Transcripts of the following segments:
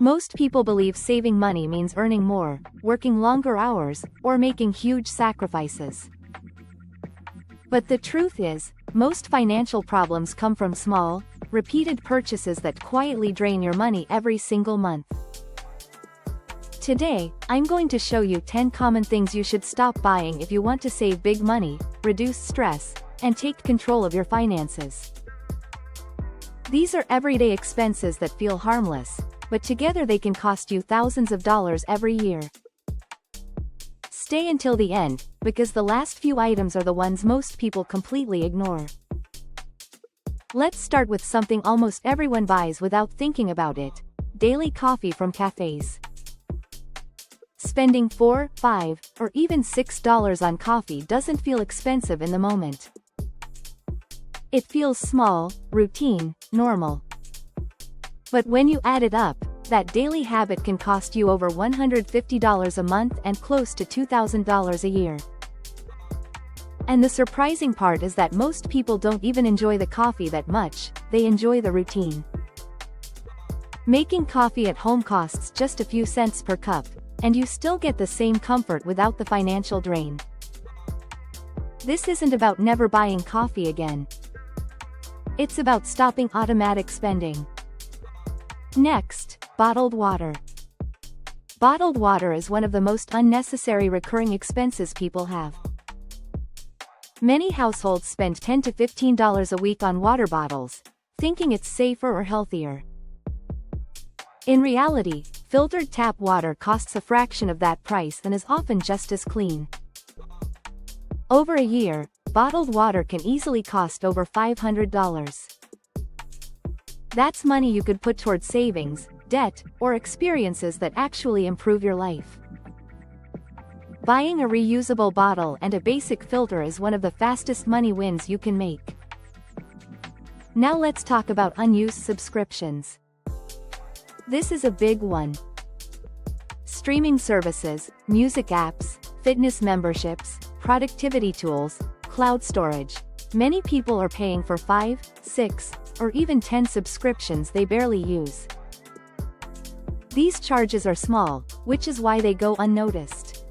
Most people believe saving money means earning more, working longer hours, or making huge sacrifices. But the truth is, most financial problems come from small, repeated purchases that quietly drain your money every single month. Today, I'm going to show you 10 common things you should stop buying if you want to save big money, reduce stress, and take control of your finances. These are everyday expenses that feel harmless, but together they can cost you thousands of dollars every year. Stay until the end, because the last few items are the ones most people completely ignore. Let's start with something almost everyone buys without thinking about it: daily coffee from cafes. Spending $4, $5, or even $6 on coffee doesn't feel expensive in the moment. It feels small, routine, normal. But when you add it up, that daily habit can cost you over $150 a month and close to $2,000 a year. And the surprising part is that most people don't even enjoy the coffee that much, they enjoy the routine. Making coffee at home costs just a few cents per cup, and you still get the same comfort without the financial drain. This isn't about never buying coffee again. It's about stopping automatic spending. Next, bottled water. Bottled water is one of the most unnecessary recurring expenses people have. Many households spend $10 to $15 a week on water bottles, thinking it's safer or healthier. In reality, filtered tap water costs a fraction of that price and is often just as clean. Over a year, bottled water can easily cost over $500. That's money you could put towards savings, debt, or experiences that actually improve your life. Buying a reusable bottle and a basic filter is one of the fastest money wins you can make. Now let's talk about unused subscriptions. This is a big one. Streaming services, music apps, fitness memberships, productivity tools, cloud storage. Many people are paying for 5, 6, or even 10 subscriptions they barely use. These charges are small, which is why they go unnoticed.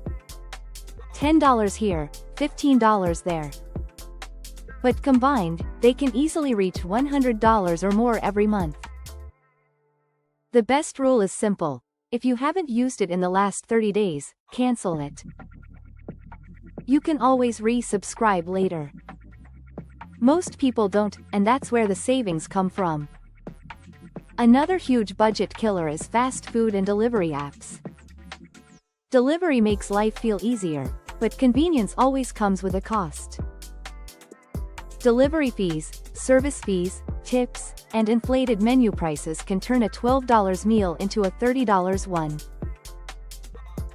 $10 here, $15 there. But combined, they can easily reach $100 or more every month. The best rule is simple: if you haven't used it in the last 30 days, cancel it. You can always resubscribe later. Most people don't, and that's where the savings come from. Another huge budget killer is fast food and delivery apps. Delivery makes life feel easier, but convenience always comes with a cost. Delivery fees, service fees, tips, and inflated menu prices can turn a $12 meal into a $30 one.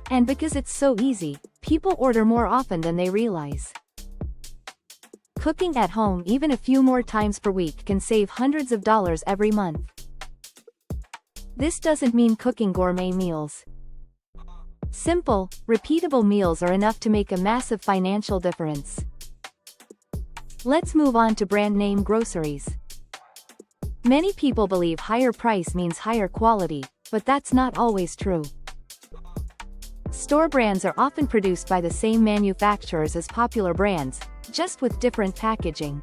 And because it's so easy, people order more often than they realize. Cooking at home even a few more times per week can save hundreds of dollars every month. This doesn't mean cooking gourmet meals. Simple, repeatable meals are enough to make a massive financial difference. Let's move on to brand name groceries. Many people believe higher price means higher quality, but that's not always true. Store brands are often produced by the same manufacturers as popular brands, just with different packaging.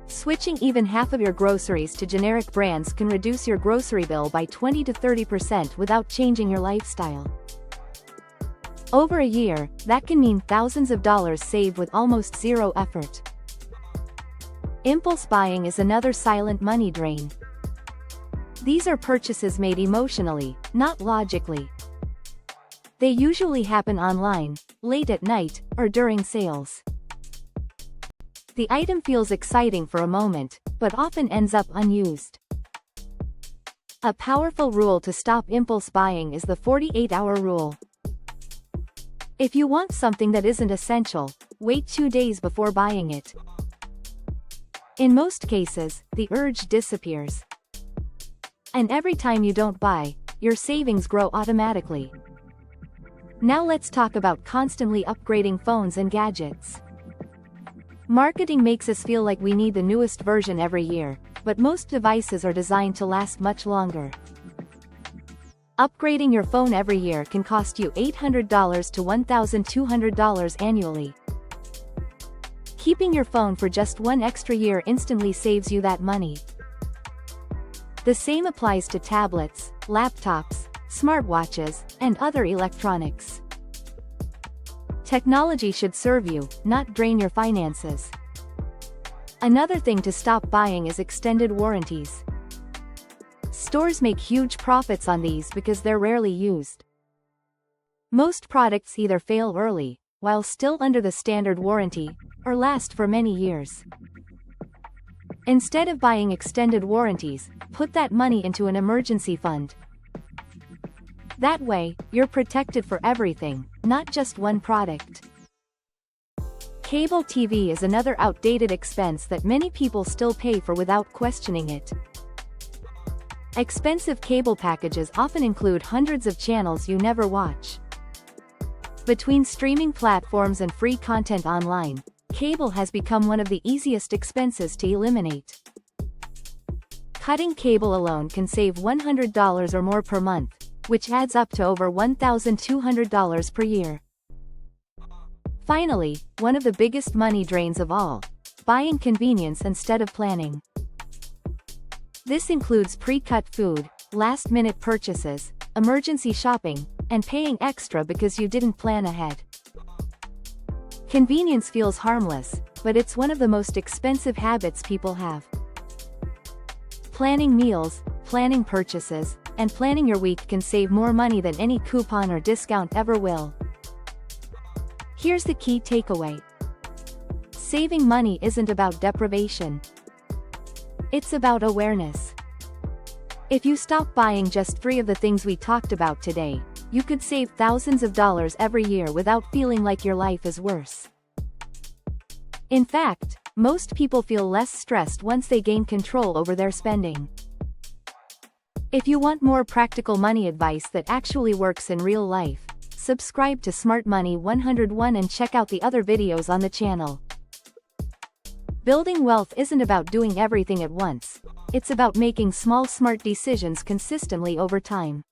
Switching even half of your groceries to generic brands can reduce your grocery bill by 20 to 30% without changing your lifestyle. Over a year, that can mean thousands of dollars saved with almost zero effort. Impulse buying is another silent money drain. These are purchases made emotionally, not logically. They usually happen online, late at night, or during sales. The item feels exciting for a moment, but often ends up unused. A powerful rule to stop impulse buying is the 48-hour rule. If you want something that isn't essential, wait 2 days before buying it. In most cases, the urge disappears. And every time you don't buy, your savings grow automatically. Now let's talk about constantly upgrading phones and gadgets. Marketing makes us feel like we need the newest version every year, but most devices are designed to last much longer. Upgrading your phone every year can cost you $800 to $1,200 annually. Keeping your phone for just one extra year instantly saves you that money. The same applies to tablets, laptops, smartwatches, and other electronics. Technology should serve you, not drain your finances. Another thing to stop buying is extended warranties. Stores make huge profits on these because they're rarely used. Most products either fail early, while still under the standard warranty, or last for many years. Instead of buying extended warranties, put that money into an emergency fund. That way, you're protected for everything, not just one product. Cable TV is another outdated expense that many people still pay for without questioning it. Expensive cable packages often include hundreds of channels you never watch. Between streaming platforms and free content online, cable has become one of the easiest expenses to eliminate. Cutting cable alone can save $100 or more per month, which adds up to over $1,200 per year. Finally, one of the biggest money drains of all: buying convenience instead of planning. This includes pre-cut food, last-minute purchases, emergency shopping, and paying extra because you didn't plan ahead. Convenience feels harmless, but it's one of the most expensive habits people have. Planning meals, planning purchases, and planning your week can save more money than any coupon or discount ever will. Here's the key takeaway. Saving money isn't about deprivation. It's about awareness. If you stop buying just 3 of the things we talked about today, you could save thousands of dollars every year without feeling like your life is worse. In fact, most people feel less stressed once they gain control over their spending. If you want more practical money advice that actually works in real life, subscribe to Smart Money 101 and check out the other videos on the channel. Building wealth isn't about doing everything at once. It's about making small smart decisions consistently over time.